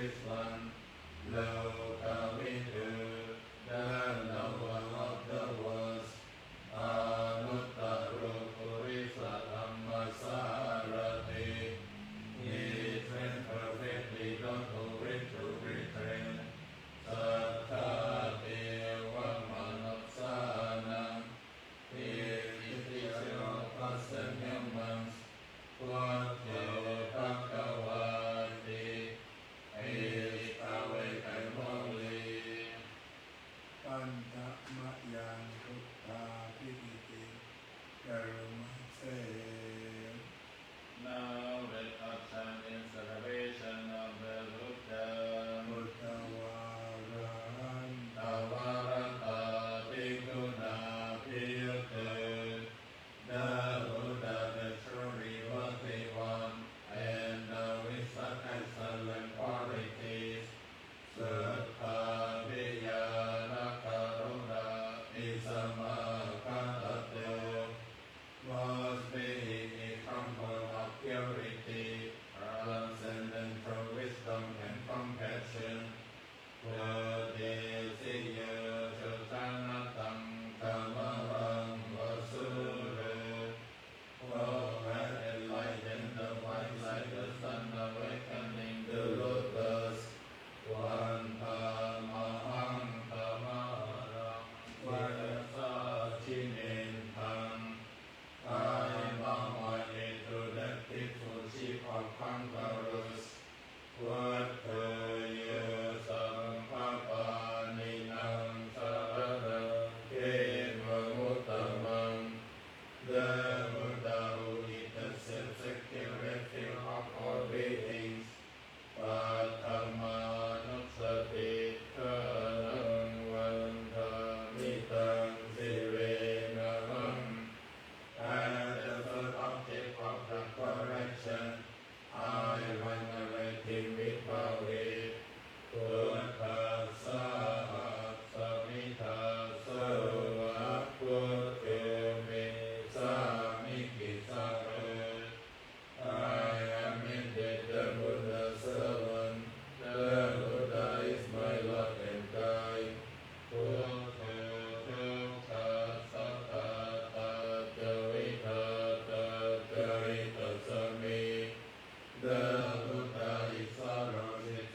Islam, Lokavidu, the lover of the world, Anuttaro Purisa Dhammasarati. He trained perfectly, don't hurry to retrain. Sattva Manapsanam. He is teacher of us and humans. Putte Bhagavati. He is awake and holy. ปัญจมะยังพุทธาภิกิติกรุมเส Now let us chant in celebration of the Buddha. พุทธวารัน Tavarata Bhikkhuna Bhikkhute. The Buddha, the truly worthy one, and the wisdom excellent qualities. Sattva Vijnana Karuna Isamakatato. Was being a comfort of purity, transcendent from wisdom and compassion. Vadesiya Chutanatam Kamaram Vasura. Oh, had enlightened the wise like the sun awakening the lotus. Vantamaham Tamaram Vadasachinen. I am on my way to that peaceful sheep of conquerors. What you sampapaninam sarada kevamuttamam. The Buddha who is the self-secure refuge of all beings. Pattamanussati karam vandamitam sirenamam. And the third object of the correction, I venerate him with Bhavi. Puttasa Samita Sarva Puttumi Samikisara. I am indeed the Buddha's servant. The Buddha is my Lord and guide. The Buddha is sorrow, its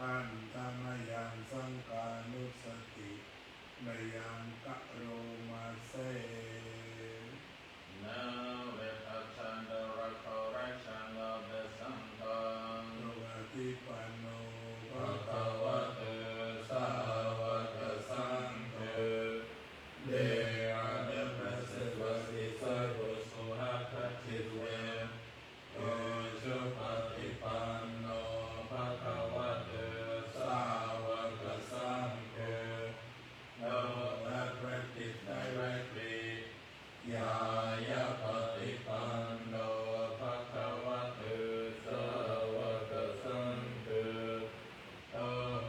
คันธรรมยังสังฆานุสติมยังกะโรมาเซ Now let us chant the recollection of the Sangha. โลกติปันโนภะ Bhagavate Savaka Sangha. They are the blessed disciples who have practiced well. Ujjapatipanno Bhagavate Savaka Sangha. Those that practice directly. Yaya Patipanno Bhagavate Savaka Sangha. Those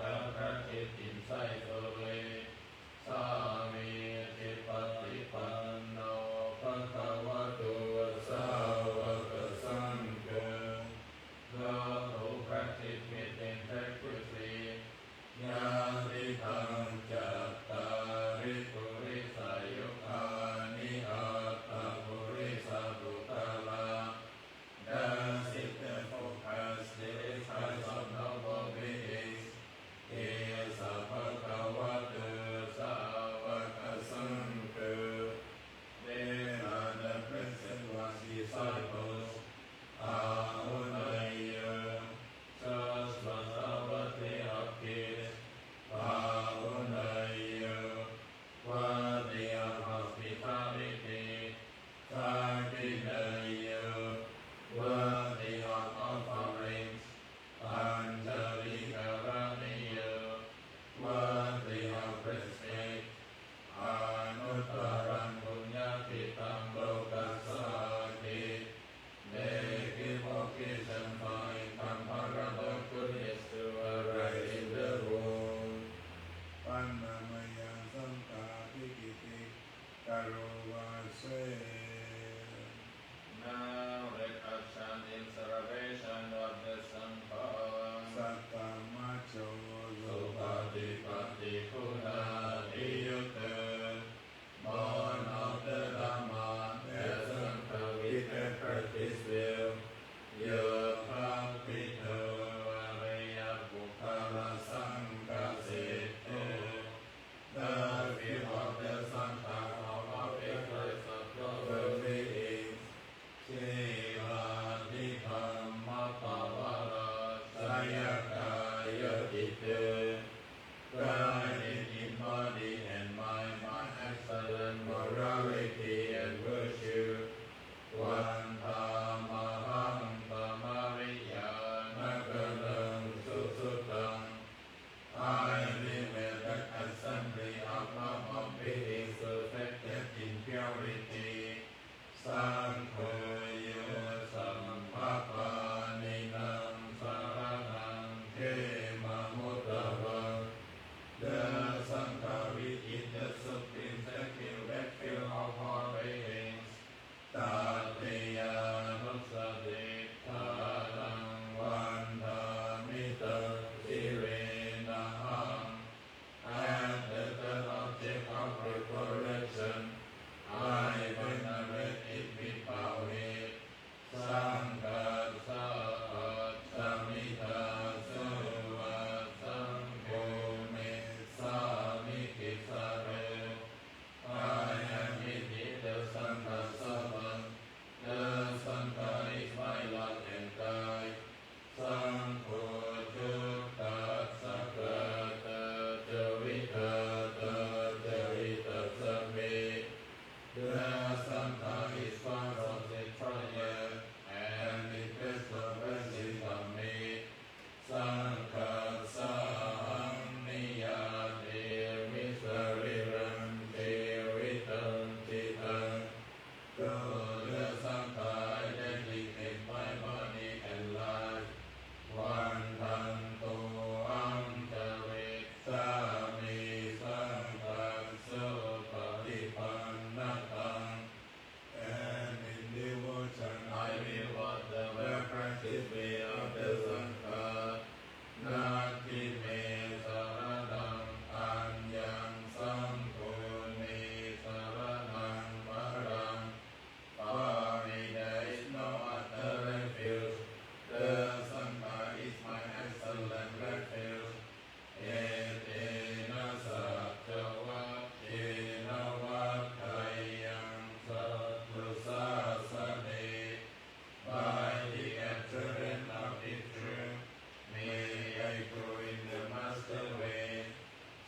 go in the master way.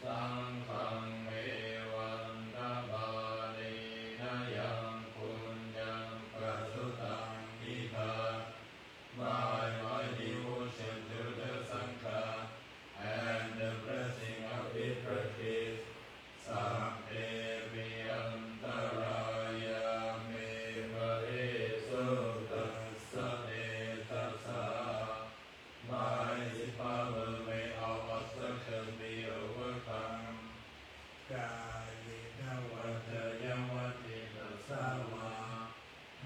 Sanghaṃเอวันตบาลีนายังปุญญังปัสสุตังอิทา My devotion to the Sangha and the blessing of its practice. Samphe viyantaraya me pareso tassa etassa. My power may all obstacles be overcome. กายนวัต Vajrayamati Dasava.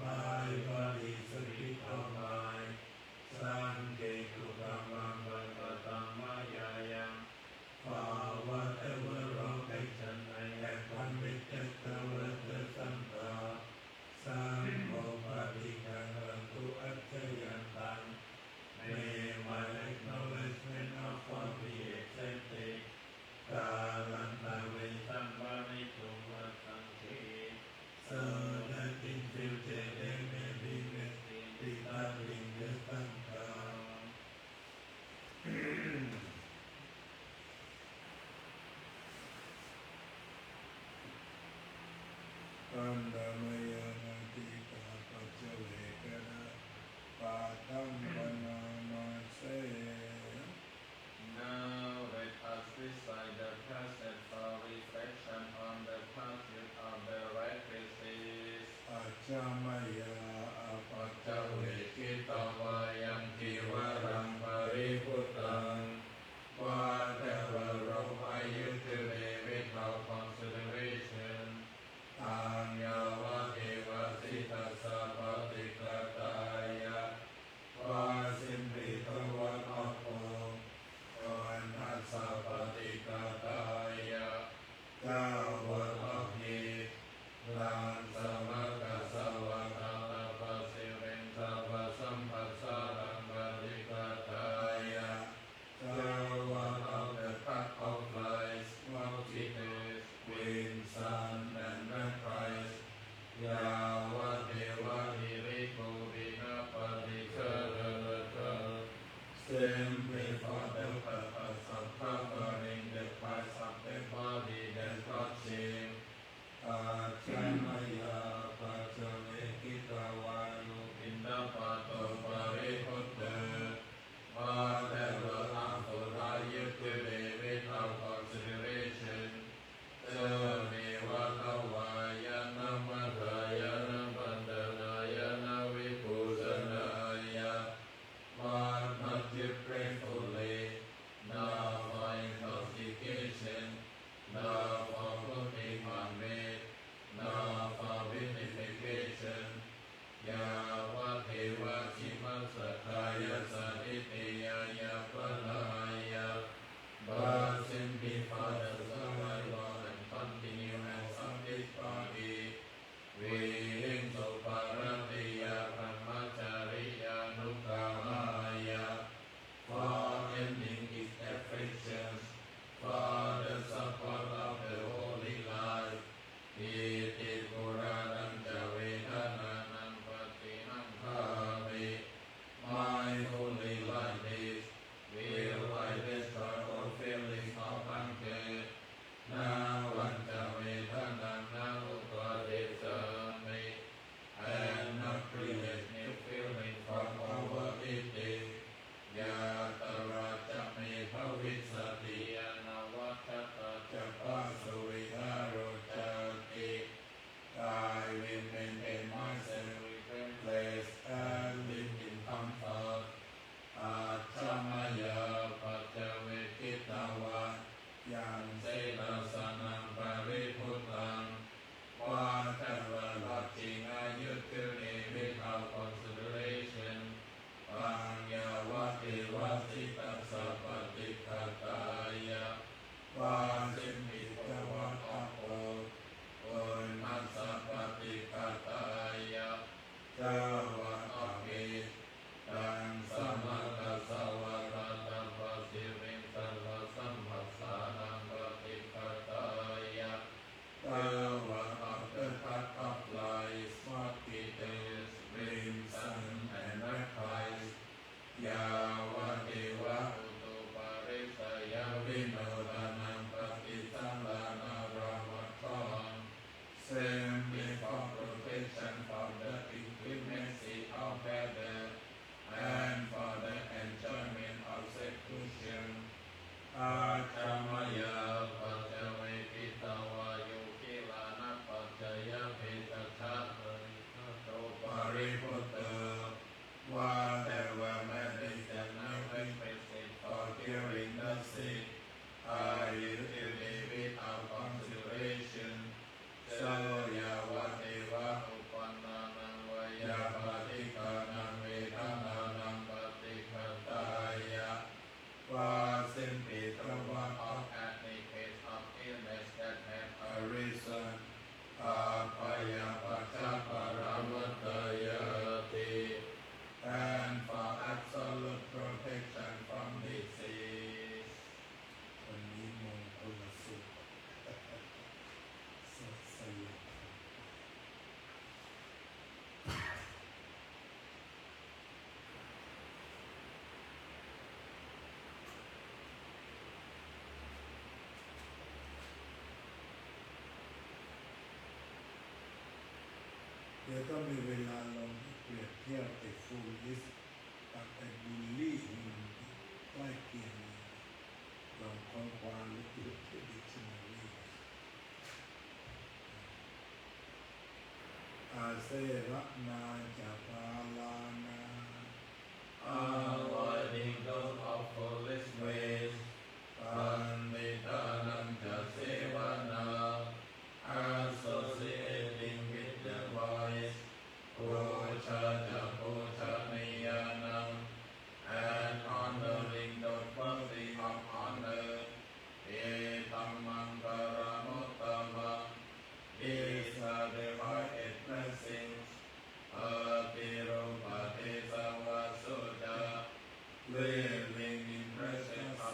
My body is a bit of mine. Sanke Kukamam Bhagatam Mayayam. For whatever wrong action I have committed towards the Sangha, Sambhopadikarantu Acchayantam. May my acknowledgement of all be accepted. Karantave Sambhanitu Vasanti. So that in future there may be mercy regarding the Sangha. อันดามยานาติตาปัจเจเวกนะปาตังปนามาเส Now let us recite the passage for reflection on the pursuit of the right practice. อาจามยาอาปั ปั จ จ เจ จ เว เวกิตวายังกิวรังปริพุตัง Whatever wrong I used to be without consideration. Anyavadeva sitasa patikataya. Was simply the word of all. Anasa patikataya. The word of He. Lan samaka savakala hearing the sick. Are you to live without consideration? So Yavadeva Upananam Vayapadikaram Vedananam Patikataya. Was simply the one of any case of illness that have arisen. Apaya Pachaparamutayati. And for absolute protection from disease. วันนี้มงคลสุขสดใส เดี๋ยวต้องมีเวลาลองเปรียบเทียบไอ้ฟูลิสกับไอ้บูลลี่นี่มันใกล้เคียงกันลองค้นคว้าลึกๆที่ดิกชันนารีอาเซระนาจะปาลานา Avoiding those of foolish ways. Panditanam Jasevana. Associating with the wise. Puja Puja Niyanam. And honoring those worthy of honor. Etamam Paramuttama. These are the highest blessings. Atirupati Savasuda. Living in presence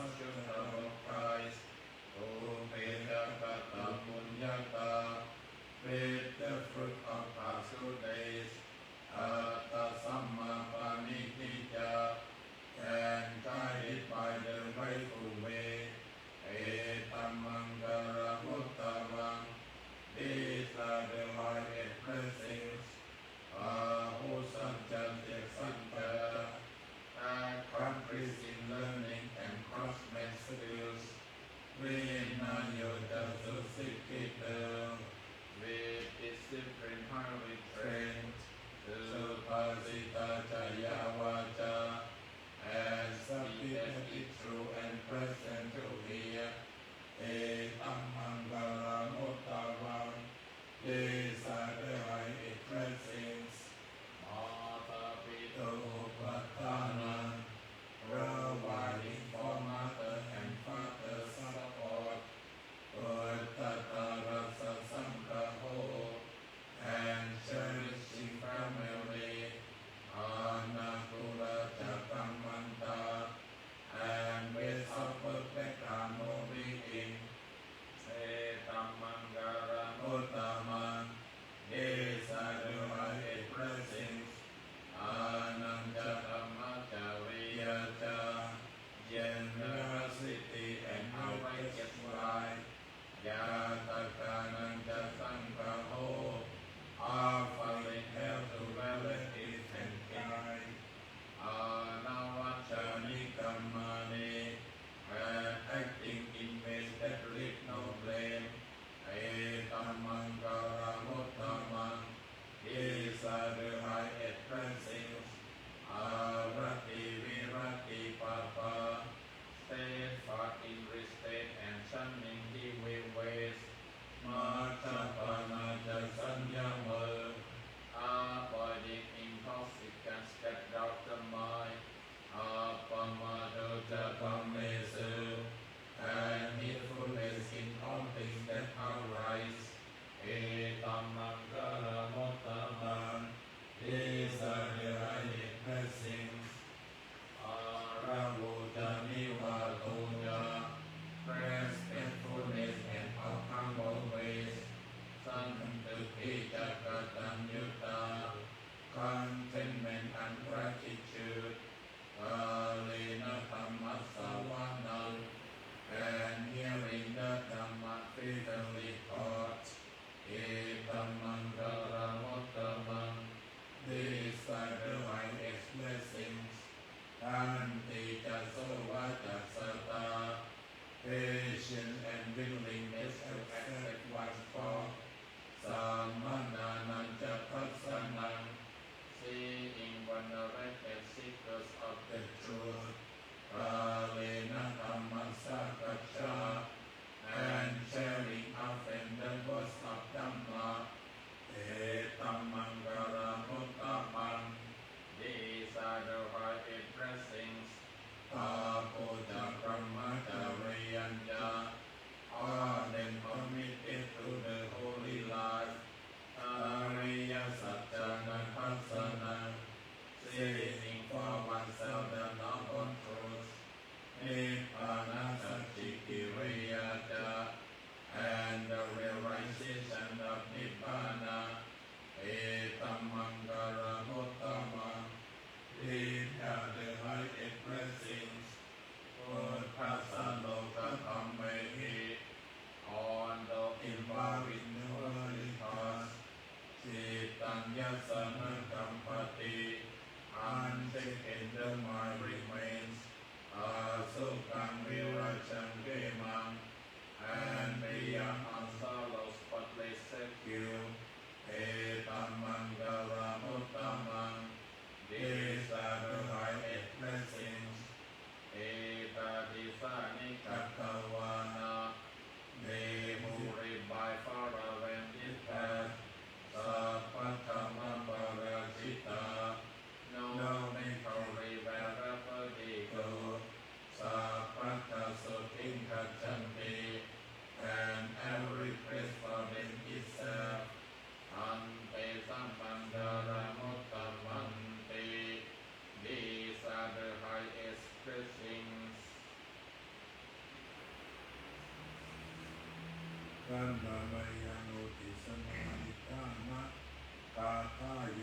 กันดามายังโอติสมานิกานะกาทาโย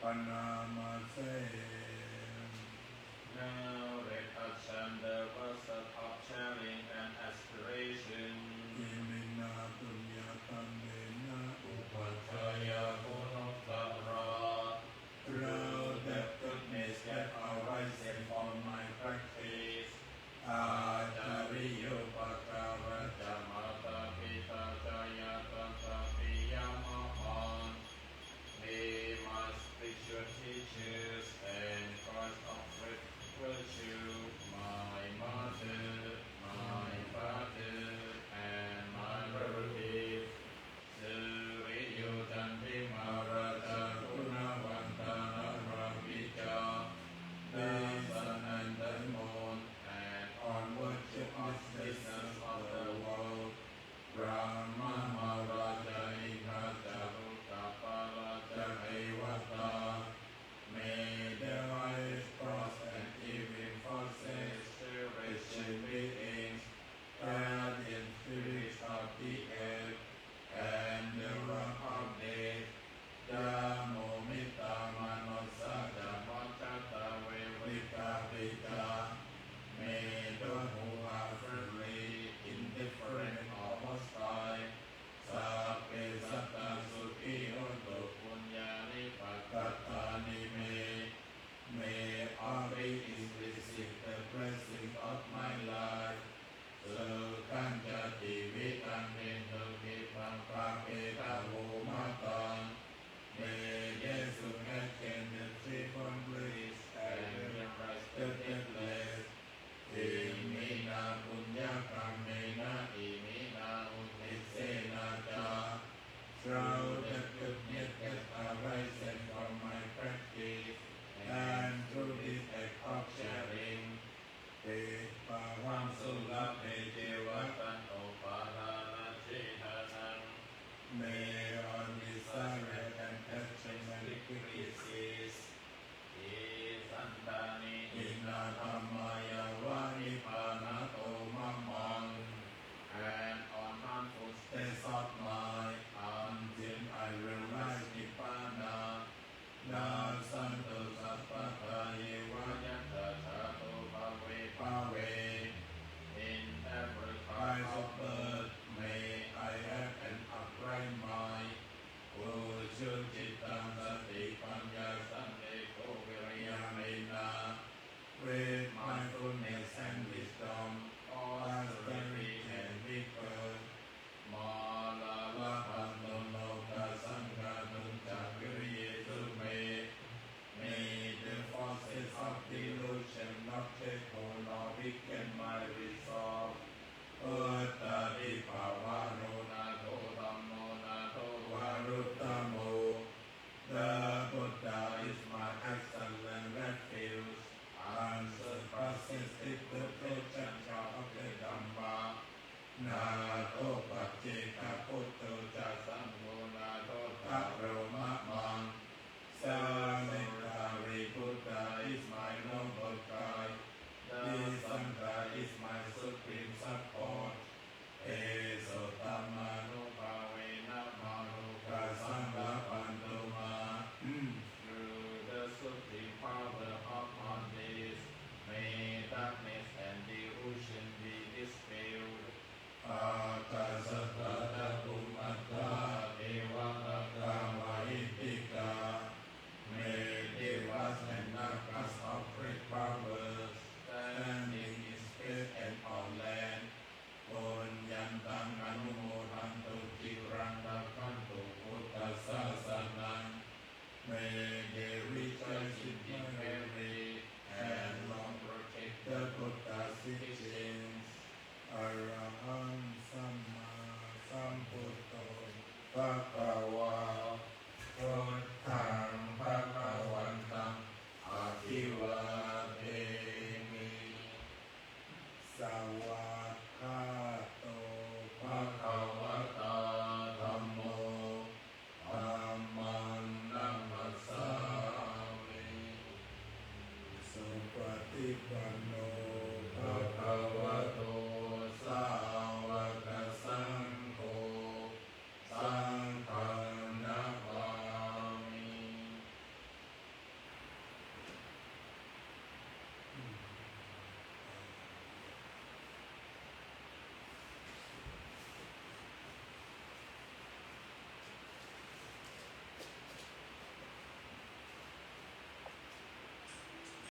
ปนามาเส Now let us shun the works of sharing and aspiration. อิมินาปุญญาตัมเมนะ Upachaya Gunottara. Through the goodness that arises from my practice, Acariyo Pakavaja Mata Pita Jayata Sapiyamahan. May my spiritual teachers and Christ of virtue, my mother, my father, and my relatives, Suriyo Dandi Maharaja Gunavantana Ravija, the sun and the moon, and onward to auspicious of the world, Brahma Maharaja Indraja Utaparaja Evata, may the highest cross and evil forces, spiritual beings, guardian spirits of the earth, and the rock of death, Dhammo Mita Manosa Dhammachata Vivita Pita, may those who are friendly, indifferent, or hostile, Sappe Satta Sukhi Hoto Punyani Pakatani may always receive the blessing of my life. So Kanjati Vitam Nindu Vipam Papeta Vumatan, may Yesu attain the threefold bliss and rise the deathless. Imina Punya Kamena Imina Utisena Cha. Through the goodness that arises from my practice and through this act of sharing, Te Param Sula Te Devatan Oparana Chehanan, may on desire and attachment decreases. Santani Inna Dhammaya Vanipanato Mamman, and on harmful states of mind until I realize Nibbana. Na Santo Sappata Yevayata Chato Bhave Bhave. In every kind of birth, may I have an upright mind. Ushu Chittam Sati Panya Sante Koviriyamena. With mindfulness and wisdom, austerity and vigor, Malavahanto Loka Sanghadum Chakiriyetu may the forces of delusion not take hold or weaken my resolve. Uttari Pavano Nato Dhammo Nato Varuttamo. The Buddha is my excellent refuge, unsurpassed is the protection of the Dhamma. Nato Pachita Putto Jasammo Nato Taro Mamman. Samitari Buddha is my noble guide. The Sangha is my supreme support. Esotamano Bhavena Maruka Sangha Panduma. Through the supreme power of this, may darkness and delusion be dispelled. Akasatada Bhumata Devata Mahipika. May Devas and Nagas of great powers, standing in space and on land, Punyantang Anumodantu Chiranda Kantu Buddha Sasanang. May they rejoice in the memory and long protect the Buddha's teachings. Arahant Samma Sambuddho Bhagava Buddhang Bhagavantam Abhivademi. Savakkato Bhagavata Dhammo Dhammam Namasami. Supatipanno